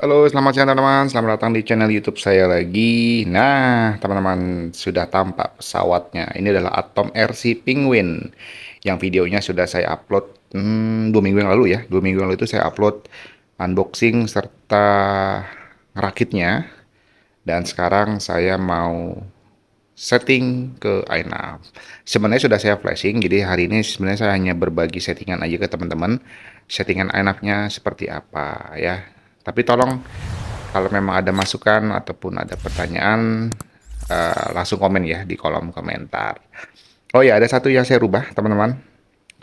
Halo, selamat siang teman-teman. Selamat datang di channel YouTube saya lagi. Nah, teman-teman, sudah tampak pesawatnya. Ini adalah Atom RC Penguin. Yang videonya sudah saya upload 2 minggu yang lalu ya. 2 minggu yang lalu itu saya upload unboxing serta ngerakitnya. Dan sekarang saya mau setting ke iNav. Sebenarnya sudah saya flashing, jadi hari ini sebenarnya saya hanya berbagi settingan aja ke teman-teman. Settingan iNav-nya seperti apa ya. Tapi tolong kalau memang ada masukan ataupun ada pertanyaan, langsung komen ya di kolom komentar. Oh ya, ada satu yang saya rubah, teman-teman.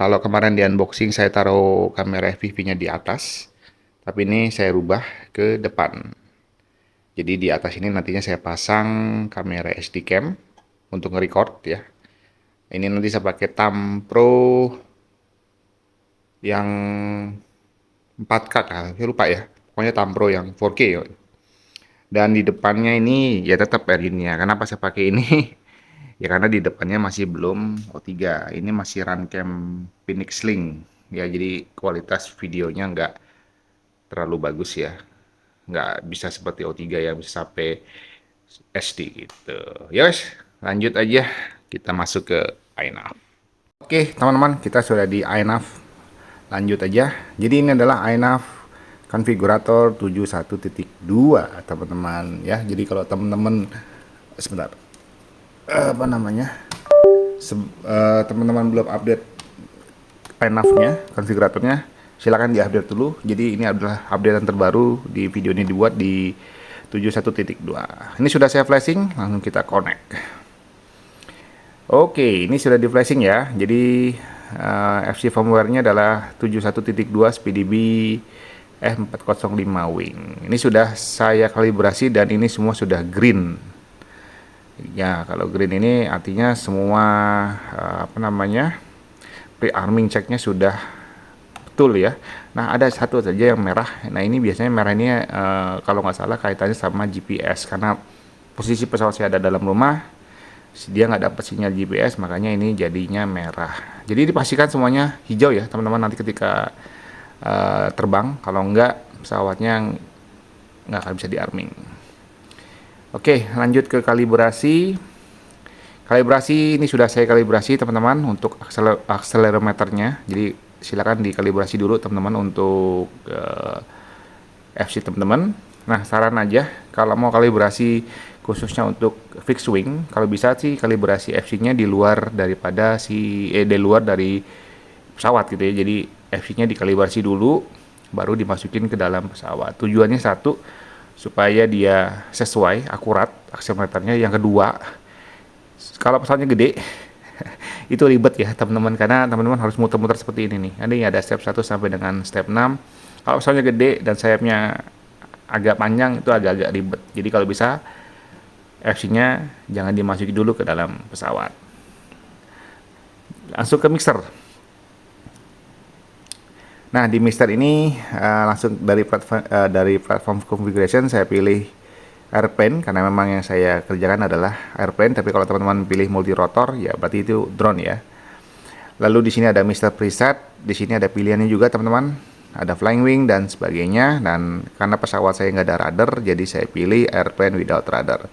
Kalau kemarin di unboxing saya taruh kamera FPV-nya di atas, tapi ini saya rubah ke depan. Jadi di atas ini nantinya saya pasang kamera SD cam untuk nge-record ya. Ini nanti saya pakai Tampro yang 4K, saya lupa ya. Pokoknya Tampro yang 4K. Dan di depannya ini ya tetap Erina. Kenapa saya pakai ini? Ya karena di depannya masih belum O3. Ini masih runcam Phoenix Link. Ya jadi kualitas videonya nggak terlalu bagus ya. Nggak bisa seperti O3 yang bisa sampai SD gitu. Ya wes, lanjut aja. Kita masuk ke iNav. Oke teman-teman, kita sudah di iNav. Lanjut aja. Jadi ini adalah iNav konfigurator 71.2 teman-teman ya. Jadi kalau teman-teman sebentar apa namanya teman-teman belum update iNav-nya, konfiguratornya, silakan diupdate dulu. Jadi ini adalah update yang terbaru di video ini dibuat di 71.2. Ini sudah saya flashing, langsung kita connect. Oke, ini sudah di flashing ya. Jadi FC firmware-nya adalah 71.2 SpeeDB F405 Wing. Ini sudah saya kalibrasi dan ini semua sudah green. Ya, kalau green ini artinya semua pre-arming checknya sudah betul ya. Nah, ada satu saja yang merah. Nah, ini biasanya merah ini kalau nggak salah kaitannya sama GPS karena posisi pesawat saya ada dalam rumah, dia nggak dapat sinyal GPS, makanya ini jadinya merah. Jadi dipastikan semuanya hijau ya teman-teman nanti ketika terbang. Kalau nggak pesawatnya nggak akan bisa diarming. Oke, lanjut ke kalibrasi. Kalibrasi ini sudah saya kalibrasi teman-teman untuk akselerometernya. Jadi silakan dikalibrasi dulu teman-teman untuk FC teman-teman. Nah, saran aja kalau mau kalibrasi khususnya untuk fixed wing, kalau bisa sih kalibrasi FC-nya di luar daripada di luar dari pesawat gitu ya. Jadi FC-nya dikalibrasi dulu baru dimasukin ke dalam pesawat. Tujuannya satu, supaya dia sesuai akurat akselerometernya. Yang kedua, kalau pesawatnya gede itu ribet ya teman-teman, karena teman-teman harus muter-muter seperti ini nih. Ini ada step 1 sampai dengan step 6. Kalau pesawatnya gede dan sayapnya agak panjang itu agak-agak ribet. Jadi kalau bisa FC-nya jangan dimasuki dulu ke dalam pesawat. Langsung ke mixer. Nah, di mixer ini langsung dari platform configuration saya pilih airplane karena memang yang saya kerjakan adalah airplane. Tapi kalau teman-teman pilih multi rotor ya berarti itu drone ya. Lalu di sini ada Mr. Preset, di sini ada pilihannya juga teman-teman, ada flying wing dan sebagainya. Dan karena pesawat saya nggak ada rudder, jadi saya pilih airplane without rudder.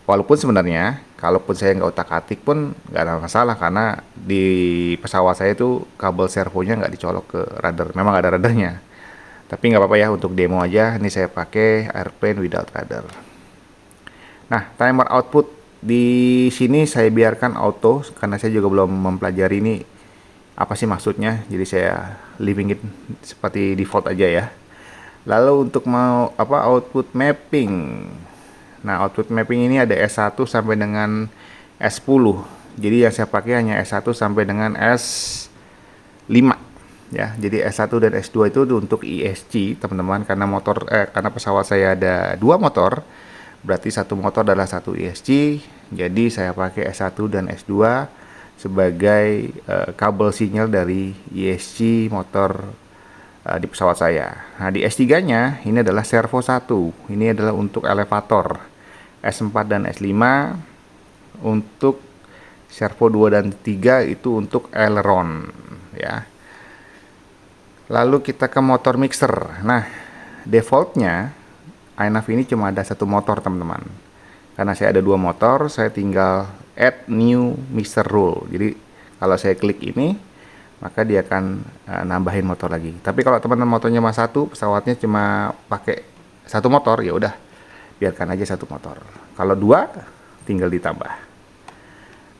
Walaupun sebenarnya, kalaupun saya nggak utak-atik pun nggak ada masalah karena di pesawat saya itu kabel servonya nggak dicolok ke rudder, memang nggak ada ruddernya. Tapi nggak apa-apa ya, untuk demo aja. Ini saya pakai airplane without rudder. Nah, timer output di sini saya biarkan auto karena saya juga belum mempelajari ini apa sih maksudnya. Jadi saya leaving it seperti default aja ya. Lalu untuk mau output mapping. Nah, output mapping ini ada S1 sampai dengan S10. Jadi yang saya pakai hanya S1 sampai dengan S5 ya. Jadi S1 dan S2 itu untuk ESC teman-teman, karena karena pesawat saya ada 2 motor. Berarti satu motor adalah satu ESC, jadi saya pakai S1 dan S2 sebagai kabel sinyal dari ESC motor di pesawat saya. Nah, di S3-nya ini adalah servo 1. Ini adalah untuk elevator. S4 dan S5 untuk servo 2 dan 3 itu untuk aileron ya. Lalu kita ke motor mixer. Nah, defaultnya iNav ini cuma ada satu motor teman-teman. Karena saya ada dua motor, saya tinggal add new mixer rule. Jadi kalau saya klik ini, maka dia akan nambahin motor lagi. Tapi kalau teman-teman motornya cuma satu, pesawatnya cuma pakai satu motor, ya udah biarkan aja satu motor. Kalau dua, tinggal ditambah.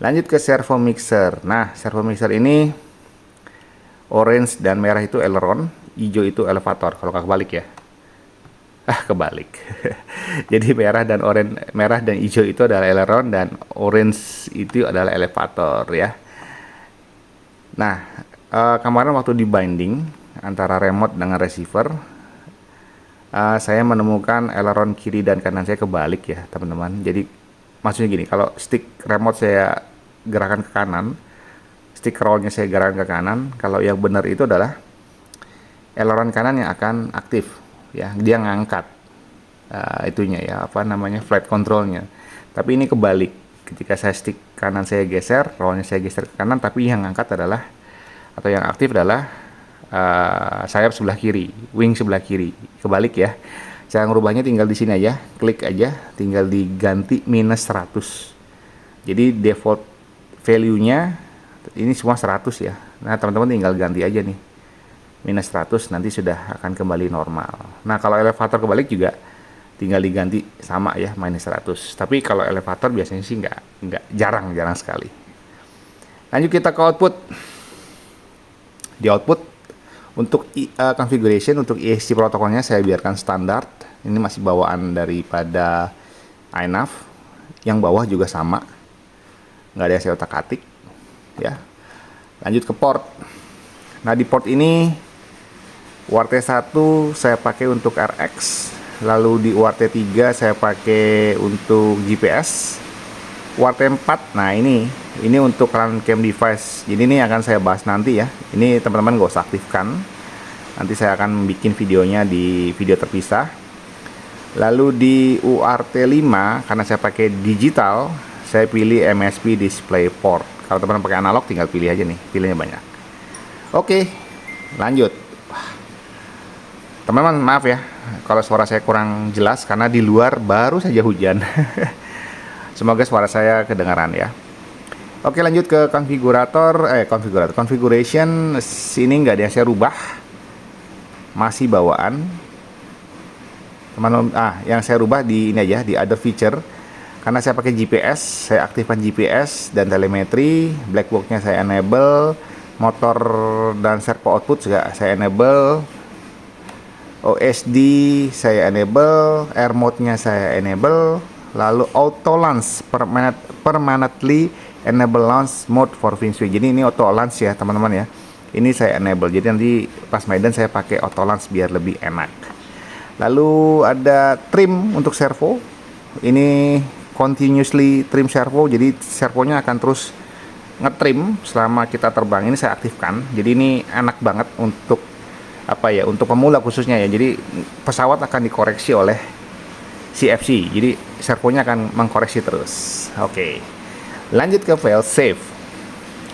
Lanjut ke servo mixer. Nah, servo mixer ini orange dan merah itu aileron, hijau itu elevator. Kalau nggak kebalik ya. Kebalik. Jadi merah dan hijau itu adalah aileron dan orange itu adalah elevator ya. Nah, kemarin waktu di binding antara remote dengan receiver, saya menemukan aileron kiri dan kanan saya kebalik ya teman-teman. Jadi maksudnya gini, kalau stick remote saya gerakan ke kanan, stick rollnya saya gerakan ke kanan, kalau yang benar itu adalah aileron kanan yang akan aktif ya, dia ngangkat itunya ya, apa namanya, flight controlnya. Tapi ini kebalik, ketika saya stick kanan saya geser, rollnya saya geser ke kanan, tapi yang ngangkat adalah, atau yang aktif adalah sayap sebelah kiri, wing sebelah kiri, kebalik ya. Cara ngerubahnya tinggal di sini aja, klik aja, tinggal diganti minus 100. Jadi default value-nya ini semua 100 ya. Nah teman-teman tinggal ganti aja nih minus 100, nanti sudah akan kembali normal. Nah kalau elevator kebalik juga tinggal diganti sama ya, minus 100. Tapi kalau elevator biasanya sih nggak, jarang sekali. Lanjut kita ke output. Di output untuk configuration untuk ESC protokolnya saya biarkan standar. Ini masih bawaan daripada iNav. Yang bawah juga sama, nggak ada yang saya otak-atik ya. Lanjut ke port. Nah di port ini UART 1 saya pakai untuk RX, lalu di UART 3 saya pakai untuk GPS. UART 4, nah ini untuk run cam device. Jadi ini akan saya bahas nanti ya. Ini teman-teman gak usah aktifkan. Nanti saya akan bikin videonya di video terpisah. Lalu di UART 5 karena saya pakai digital, saya pilih MSP display port. Kalau teman-teman pakai analog tinggal pilih aja nih, pilihnya banyak. Oke, lanjut. Teman-teman maaf ya kalau suara saya kurang jelas karena di luar baru saja hujan. Semoga suara saya kedengaran ya. Oke, lanjut ke configuration. Sini nggak ada yang saya rubah, masih bawaan teman-teman. Yang saya rubah di ini aja, di other feature. Karena saya pakai GPS, saya aktifkan GPS dan telemetri. Black box-nya saya enable, motor dan servo output juga saya enable, OSD saya enable, air mode-nya saya enable, lalu auto launch permanently enable launch mode for Finsway. Jadi ini auto launch ya teman-teman ya. Ini saya enable. Jadi nanti pas maiden saya pakai auto launch biar lebih enak. Lalu ada trim untuk servo. Ini continuously trim servo. Jadi servonya akan terus ngetrim selama kita terbang. Ini saya aktifkan. Jadi ini enak banget untuk untuk pemula khususnya ya. Jadi pesawat akan dikoreksi oleh CFC. Jadi servonya akan mengkoreksi terus. Oke. Lanjut ke file save.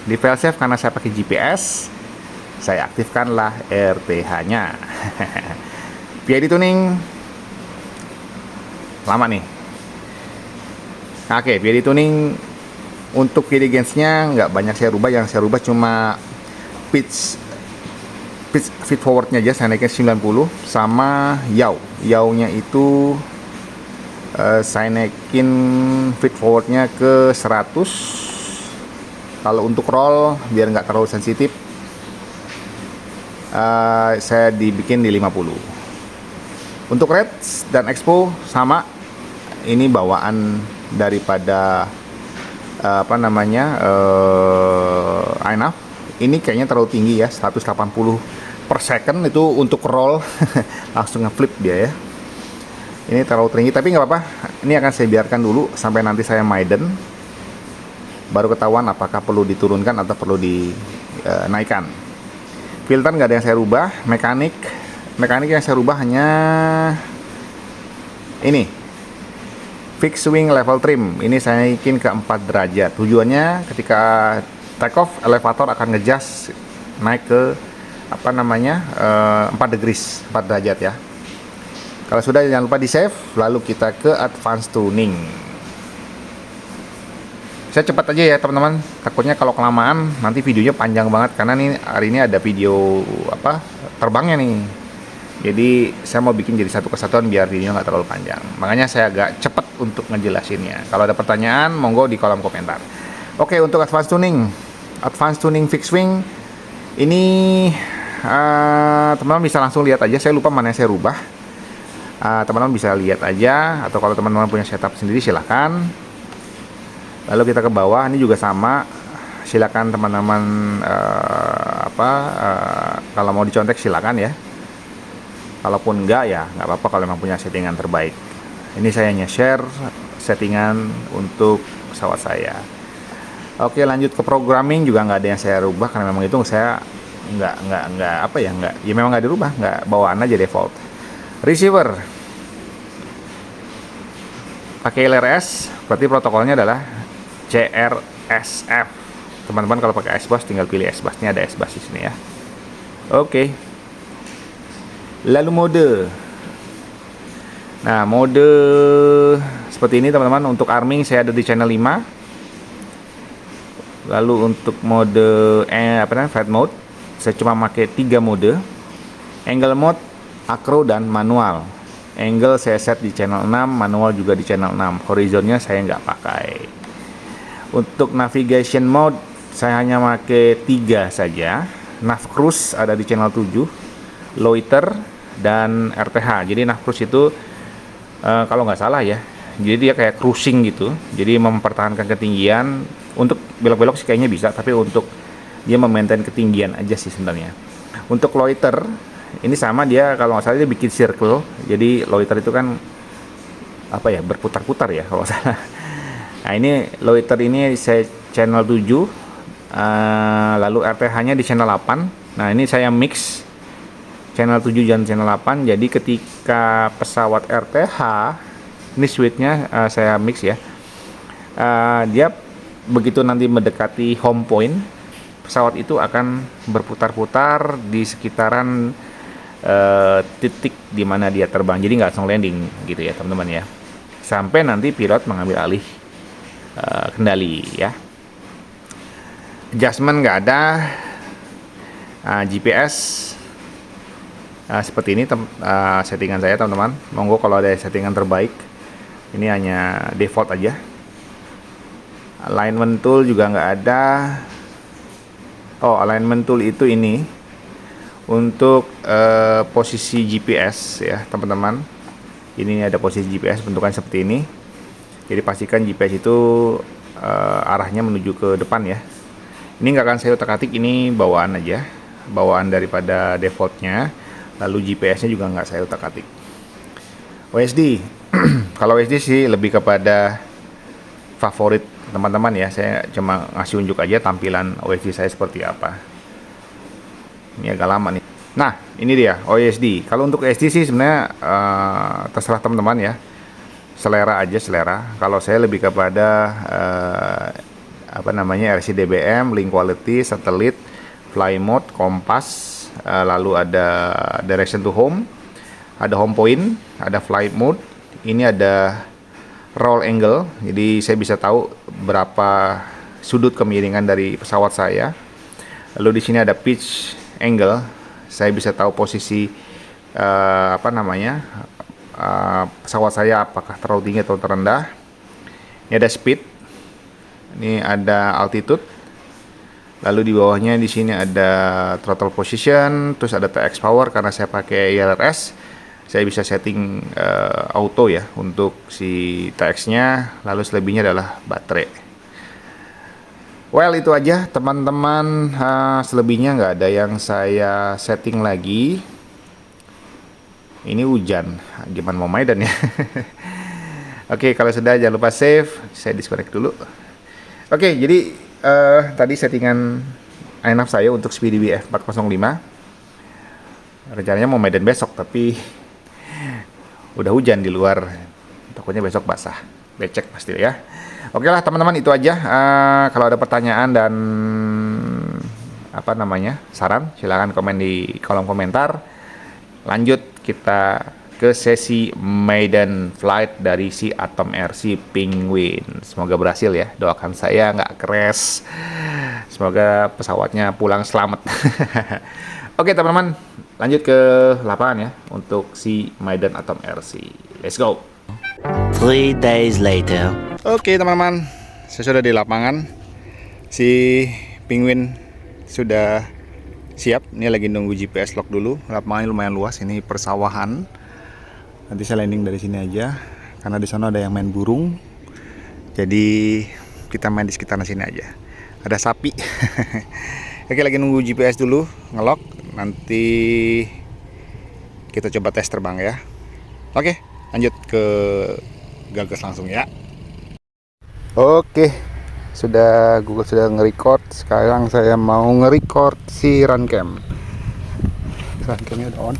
Di file save karena saya pakai GPS, saya aktifkanlah RTH-nya. PID tuning lama nih. Oke, PID tuning untuk PID gains-nya nggak banyak saya rubah. Yang saya rubah cuma pitch feed forwardnya aja, saya naikin 90, sama yaw-nya itu saya naikin feed forwardnya ke 100. Kalau untuk roll biar nggak terlalu sensitif, saya dibikin di 50. Untuk rates dan expo sama, ini bawaan daripada iNav. Ini kayaknya terlalu tinggi ya, 180 per second itu untuk roll. Langsung ngeflip dia ya. Ini terlalu tinggi, tapi nggak apa-apa. Ini akan saya biarkan dulu sampai nanti saya maiden, baru ketahuan apakah perlu diturunkan atau perlu dinaikkan. Filter nggak ada yang saya rubah. Mekanik yang saya rubah hanya ini, fixed wing level trim. Ini saya naikin ke 4 derajat. Tujuannya ketika take off, elevator akan ngejust naik ke 4 derajat ya. Kalau sudah, jangan lupa di save, lalu kita ke advanced tuning. Saya cepat aja ya teman-teman, takutnya kalau kelamaan nanti videonya panjang banget, karena nih hari ini ada video terbangnya nih. Jadi saya mau bikin jadi satu kesatuan biar videonya nggak terlalu panjang. Makanya saya agak cepat untuk ngejelasinnya. Kalau ada pertanyaan, monggo di kolom komentar. Oke, untuk advanced tuning fixed wing ini teman-teman bisa langsung lihat aja. Saya lupa mana yang saya rubah. Teman-teman bisa lihat aja, atau kalau teman-teman punya setup sendiri silahkan. Lalu kita ke bawah, ini juga sama. Silakan teman-teman kalau mau dicontek silakan ya. Kalaupun enggak ya nggak apa-apa kalau memang punya settingan terbaik. Ini saya hanya share settingan untuk pesawat saya. Oke, lanjut ke programming, juga nggak ada yang saya rubah karena memang itu saya nggak memang nggak dirubah, nggak bawaan aja default. Receiver pakai LRS, berarti protokolnya adalah CRSF. Teman-teman kalau pakai S-Bus tinggal pilih S-Bus, ini ada S-Bus di sini ya. Oke. Lalu mode. Nah, mode seperti ini teman-teman. Untuk arming saya ada di channel 5. Lalu untuk mode flight mode, saya cuma pakai 3 mode. Angle mode, acro dan manual. Angle saya set di channel 6, manual juga di channel 6. Horizonnya saya nggak pakai. Untuk navigation mode saya hanya pakai 3 saja. Nav cruise ada di channel 7. Loiter dan RTH. Jadi nav cruise itu kalau nggak salah ya, jadi dia kayak cruising gitu, jadi mempertahankan ketinggian. Untuk belok-belok sih kayaknya bisa, tapi untuk dia memaintain ketinggian aja sih sebenarnya. Untuk loiter ini sama, dia kalau nggak salah dia bikin circle, jadi loiter itu kan berputar-putar ya kalau nggak salah. Nah, ini loiter ini saya channel 7, lalu RTH nya di channel 8. Nah, ini saya mix channel 7 dan channel 8. Jadi ketika pesawat RTH, ini switch-nya saya mix ya. Dia begitu nanti mendekati home point, pesawat itu akan berputar-putar di sekitaran titik di mana dia terbang. Jadi nggak langsung landing gitu ya teman-teman ya. Sampai nanti pilot mengambil alih kendali ya. Adjustment nggak ada. GPS seperti ini settingan saya teman-teman. Monggo kalau ada settingan terbaik. Ini hanya default aja. Alignment tool juga nggak ada. Oh, alignment tool itu ini untuk posisi GPS ya teman-teman. Ini ada posisi GPS bentukan seperti ini. Jadi pastikan GPS itu arahnya menuju ke depan ya. Ini nggak akan saya utak-atik, ini bawaan aja, bawaan daripada defaultnya. Lalu GPS-nya juga nggak saya utak-atik. OSD, kalau OSD sih lebih kepada favorit teman-teman ya. Saya cuma ngasih unjuk aja tampilan OSD saya seperti apa. Ini agak lama nih. Nah, ini dia OSD. Kalau untuk OSD sih sebenarnya terserah teman-teman ya. Selera aja, selera. Kalau saya lebih kepada RCDBM, link quality, satellite, fly mode, kompas. Lalu ada direction to home, ada home point, ada flight mode, ini ada roll angle, jadi saya bisa tahu berapa sudut kemiringan dari pesawat saya. Lalu di sini ada pitch angle, saya bisa tahu posisi pesawat saya apakah terlalu tinggi atau terendah. Ini ada speed, ini ada altitude. Lalu di bawahnya di sini ada throttle position, terus ada TX power. Karena saya pakai ILRS, saya bisa setting auto ya untuk si TX-nya. Lalu selebihnya adalah baterai. Well, itu aja teman-teman. Selebihnya nggak ada yang saya setting lagi. Ini hujan, gimana mau Medan ya. Oke, kalau sudah jangan lupa save. Saya disconnect dulu. Oke, jadi tadi settingan INAV saya untuk Speedy F405. Rencananya mau Medan besok, tapi udah hujan di luar. Takutnya besok basah, becek pasti ya. Oke lah teman-teman, itu aja. Kalau ada pertanyaan dan saran, silahkan komen di kolom komentar. Lanjut kita ke sesi maiden flight dari si Atom RC Penguin. Semoga berhasil ya, doakan saya nggak crash. Semoga pesawatnya pulang selamat. Oke teman-teman, lanjut ke lapangan ya untuk si maiden Atom RC. Let's go. 3 days later. Oke teman-teman, saya sudah di lapangan. Si Penguin sudah siap. Ini lagi nunggu GPS lock dulu. Lapangannya lumayan luas. Ini persawahan. Nanti saya landing dari sini aja, karena di sana ada yang main burung. Jadi kita main di sekitar sini aja. Ada sapi. Oke, lagi nunggu GPS dulu ngelok. Nanti kita coba tes terbang ya. Oke, lanjut ke gagas langsung ya. Oke, Google sudah nge-record. Sekarang saya mau nge-record si runcam. Runcamnya udah on.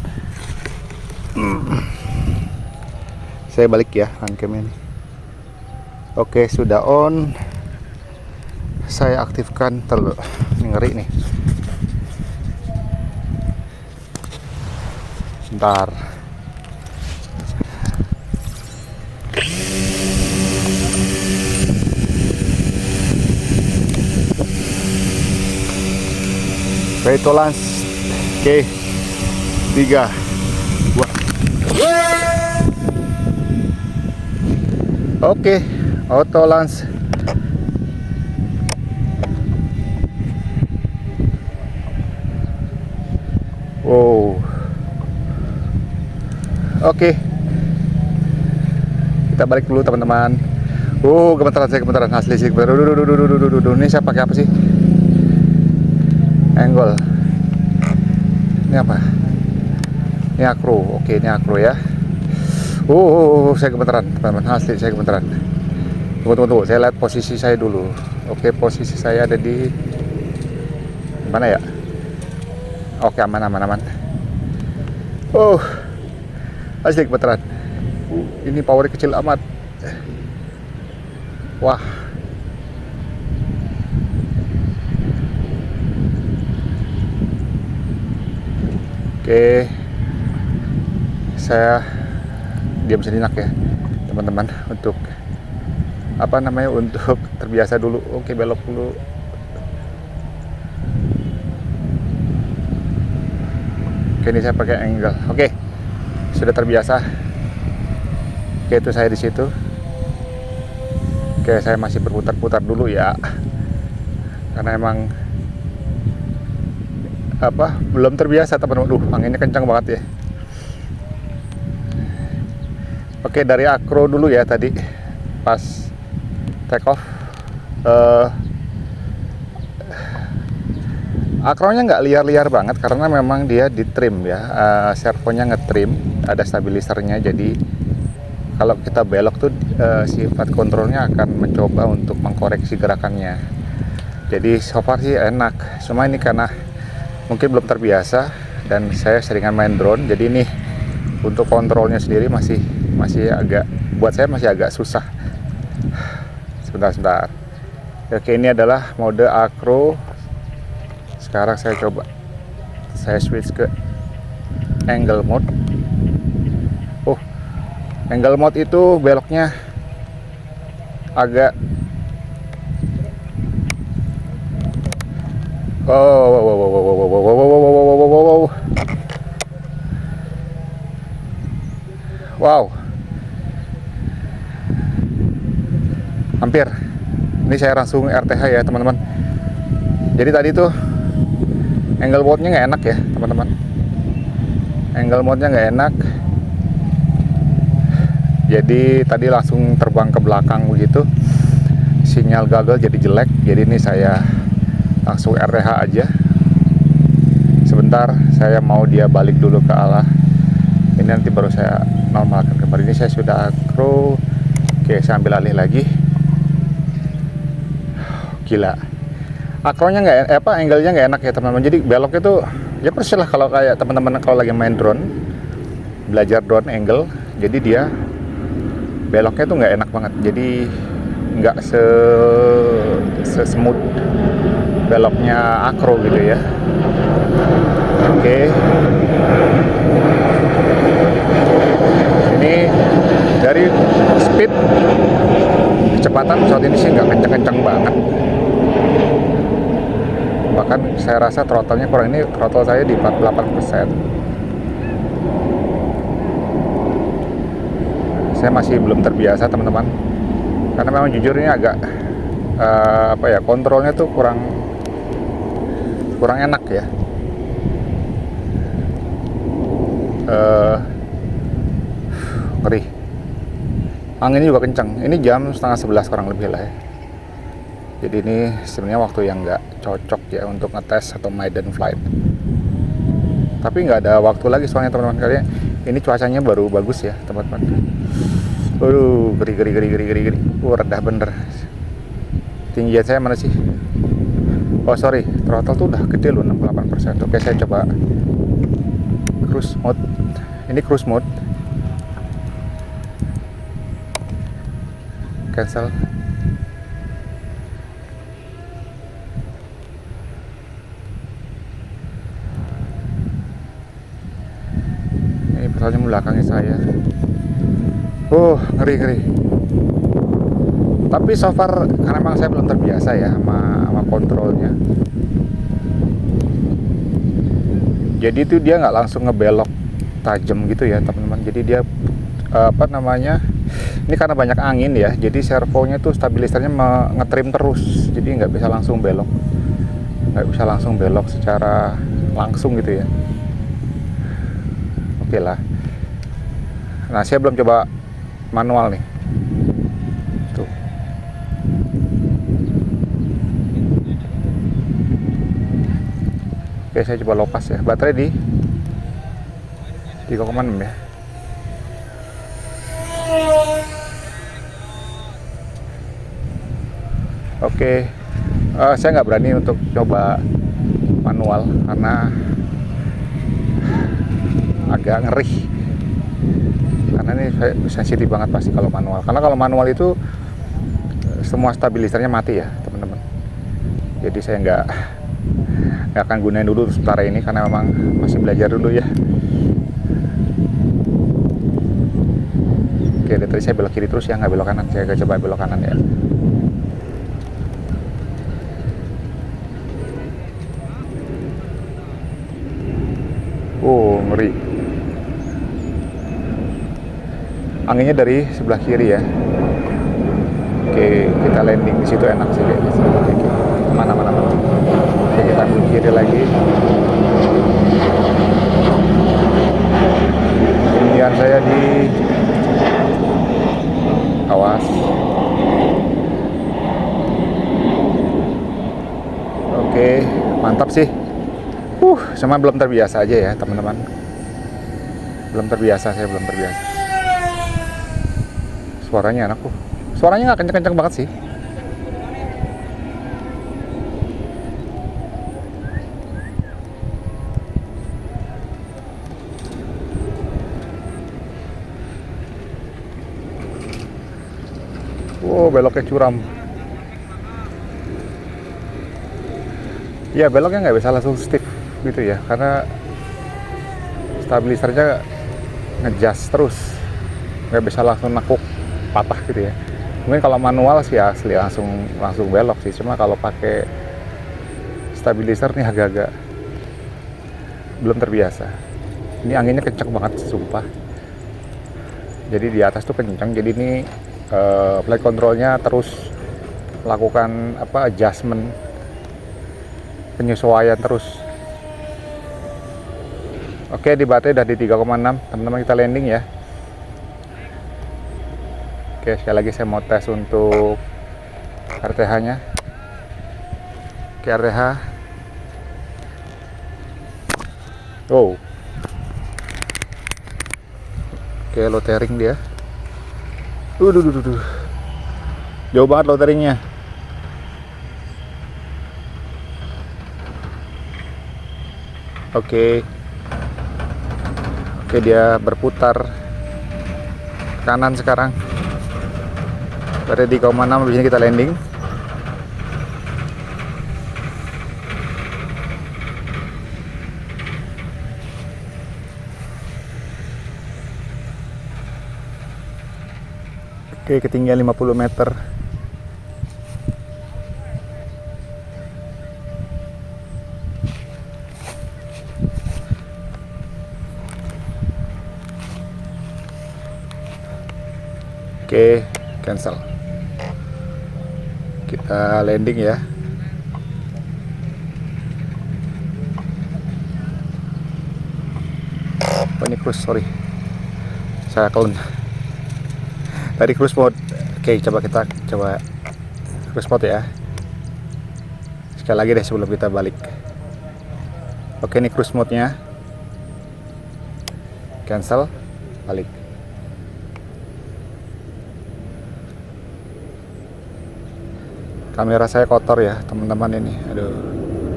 Saya balik ya runcamnya ini. Oke, sudah on. Saya aktifkan terlalu ngeri nih. Bentar. Ready to launch. Oke. 3 2. Oke, auto launch. Wow. Oke. Kita balik dulu teman-teman. Gemeteran asli sih. Ini saya pakai apa sih? Angle. Ini apa? Ini acro. Oke, ini acro ya. Saya gemeteran, teman-teman. Asli saya gemeteran. Tunggu. Saya lihat posisi saya dulu. Oke, posisi saya ada di mana ya? Oke, aman. Asli gemeteran. Ini powernya kecil amat. Wah. Oke. Saya diam sejenak ya, teman-teman, untuk untuk terbiasa dulu. Oke, belok dulu. Oke, ini saya pakai angle. Oke, sudah terbiasa. Oke, itu saya di situ. Oke, saya masih berputar-putar dulu ya, karena emang belum terbiasa teman-teman. Anginnya kencang banget ya. Oke, dari acro dulu ya tadi pas take off. Acronya nggak liar-liar banget karena memang dia di trim ya, servonya ngetrim, ada stabilisernya. Jadi kalau kita belok tuh sifat kontrolnya akan mencoba untuk mengkoreksi gerakannya. Jadi so far sih enak. Cuma ini karena mungkin belum terbiasa dan saya seringan main drone, jadi ini untuk kontrolnya sendiri masih buat saya masih agak susah. Sebentar. Oke, ini adalah mode acro. Sekarang saya switch ke angle mode. Angle mode itu beloknya agak wow. Hampir. Ini saya langsung RTH ya, teman-teman. Jadi tadi tuh angle mode-nya nggak enak ya, teman-teman. Angle mode-nya nggak enak. Jadi tadi langsung terbang ke belakang begitu. Sinyal gagal jadi jelek. Jadi ini saya langsung RTH aja. Sebentar, saya mau dia balik dulu ke arah ini, nanti baru saya normalkan kembali. Ini saya sudah acro. Oke, saya ambil alih lagi. Gila, akronya angle-nya nggak enak ya teman-teman. Jadi belok itu ya persis lah kalau kayak teman-teman kalau lagi main drone, belajar drone angle. Jadi dia beloknya tuh nggak enak banget. Jadi nggak smooth beloknya acro gitu ya. Oke. ini sih nggak kencang-kencang banget. Bahkan saya rasa throttle-nya kurang, ini throttle saya di 48%. Saya masih belum terbiasa teman-teman, karena memang jujur ini agak kontrolnya tuh kurang enak ya. Ngeri. Anginnya juga kencang. Ini jam setengah 11 kurang lebih lah ya. Jadi ini sebenarnya waktu yang nggak cocok ya untuk ngetes atau maiden flight. Tapi nggak ada waktu lagi soalnya teman-teman kalian. Ini cuacanya baru bagus ya teman-teman. Waduh, geri. Rendah bener. Tinggian saya mana sih? Oh sorry, throttle tuh udah gede loh, 68%. Oke, saya coba cruise mode. Ini cruise mode. Cancel. Ini pesawatnya belakangnya saya. Ngeri. Tapi so far karena memang saya belum terbiasa ya sama kontrolnya. Jadi itu dia nggak langsung ngebelok tajam gitu ya teman-teman. Jadi dia ini karena banyak angin ya, jadi servonya tuh stabilisernya ngetrim terus, jadi nggak bisa langsung belok secara langsung gitu ya. Oke lah. Nah, saya belum coba manual nih tuh. Oke, saya coba low pass ya. Baterai di 3,6 ya. Oke, saya nggak berani untuk coba manual karena agak ngeri. Karena ini sensitif banget pasti kalau manual. Karena kalau manual itu semua stabilisernya mati ya teman-teman. Jadi saya nggak akan gunain dulu sementara ini karena memang masih belajar dulu ya. Oke, dari tadi saya belok kiri terus ya, nggak belok kanan. Saya coba belok kanan ya. Ngeri. Anginnya dari sebelah kiri ya. Oke, kita landing di situ enak sih kayaknya. Oke. Mana. Oke, kita ambil kiri lagi. Ketinggian saya di awas. Oke, mantap sih. Cuma belum terbiasa aja ya teman-teman. Saya belum terbiasa. Suaranya enak Suaranya nggak kenceng-kenceng banget sih. Beloknya curam. Ya, beloknya nggak bisa langsung stiff gitu ya, karena stabilisernya ngejust terus, nggak bisa langsung nekuk patah gitu ya. Mungkin kalau manual sih asli langsung belok sih, cuma kalau pakai stabilizer nih agak-agak belum terbiasa. Ini anginnya kencang banget sumpah. Jadi di atas tuh kencang, jadi ini flight controlnya terus melakukan adjustment, penyesuaian terus. Oke, di baterai udah di 3,6 teman-teman, kita landing ya. Oke, sekali lagi saya mau tes untuk RTH nya. Oke, RTH. Oke, loitering dia. Jauh banget loiteringnya. Oke, dia berputar ke kanan sekarang. Pada 3,6, habis ini kita landing. Oke, ketinggian 50 meter. Oke, cancel. Kita landing ya. Oh, ini cruise, sorry. Saya kelen. Tadi cruise mode. Oke, coba kita coba cruise mode ya. Sekali lagi deh sebelum kita balik. Oke, ini cruise mode-nya. Cancel, balik. Kamera saya kotor ya, teman-teman ini. Aduh.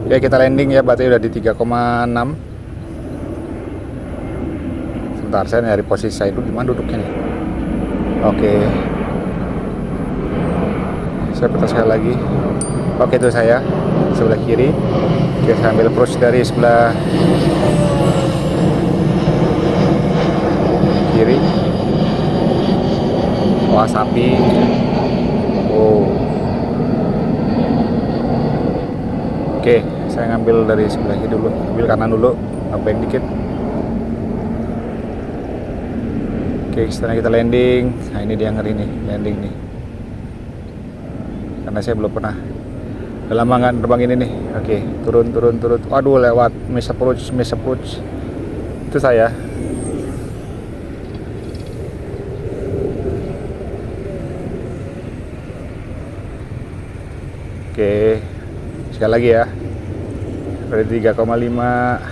Ya, kita landing ya, berarti udah di 3,6. Sebentar, saya nyari posisi saya dulu, gimana duduknya nih. Oke. Saya putar sekali lagi. Oke, itu saya sebelah kiri. Oke, saya ambil approach dari sebelah kiri. Wah, sapi. Oh. Oke, saya ngambil dari sebelah kiri dulu. Ambil kanan dulu, ngebeng dikit. Oke, setelah kita landing. Nah, ini dia ngeri nih, landing nih. Karena saya belum pernah. Udah lama nggak terbang ini nih. Oke, turun. Waduh, lewat miss approach. Itu saya. Oke, sekali lagi ya. Dari 3,5.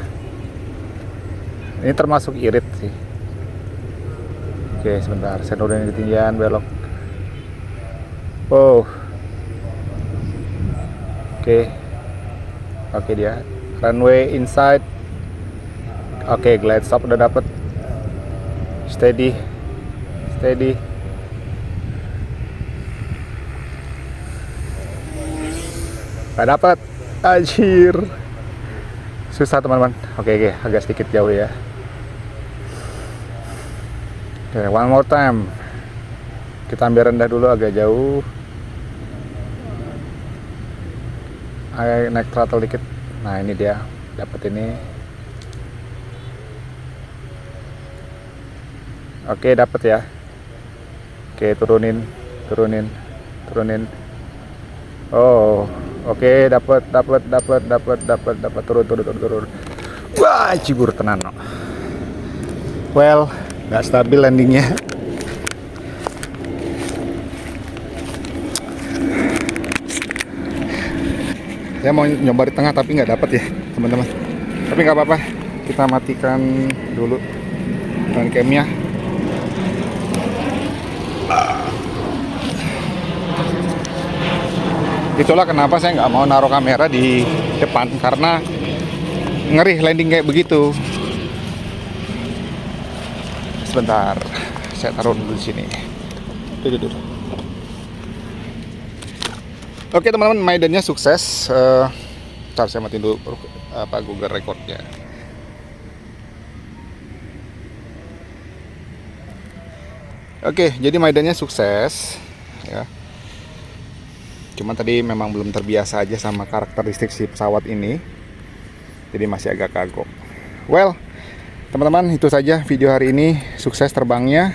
Ini termasuk irit sih. Oke, sebentar, saya nurunin ketinggian, belok. Oh. Oke dia. Runway inside. Oke, glide stop udah dapet. Steady. Gak dapet. Anjir. Susah teman-teman. Oke, agak sedikit jauh ya. Oke, one more time. Kita ambil rendah dulu, agak jauh. Ayo naik throttle dikit. Nah, ini dia, dapat ini. Oke, dapat ya. Oke, turunin. Oh, oke, dapat. Turun. Wah, cibur tenan. No. Well, nggak stabil landingnya. Saya mau nyoba di tengah tapi nggak dapat ya teman-teman. Tapi nggak apa-apa, kita matikan dulu dan camnya. Itulah kenapa saya nggak mau naruh kamera di depan, karena ngeri landing kayak begitu. Sebentar, saya taruh dulu di sini. Tuh. Oke teman-teman, maidennya sukses. Ntar saya matiin dulu Google Recordnya. Oke, jadi maidennya sukses ya. Cuman tadi memang belum terbiasa aja sama karakteristik si pesawat ini, jadi masih agak kagok. Well, teman-teman, itu saja video hari ini. Sukses terbangnya.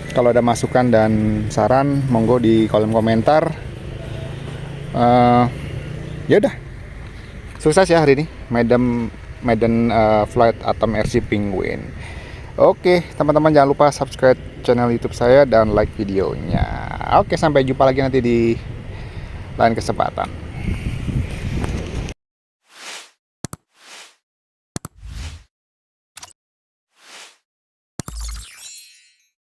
Kalau ada masukan dan saran, monggo di kolom komentar. Ya udah, sukses ya hari ini, Maiden Flight Atom RC Penguin. Oke, teman-teman, jangan lupa subscribe channel YouTube saya dan like videonya. Oke, sampai jumpa lagi nanti di lain kesempatan.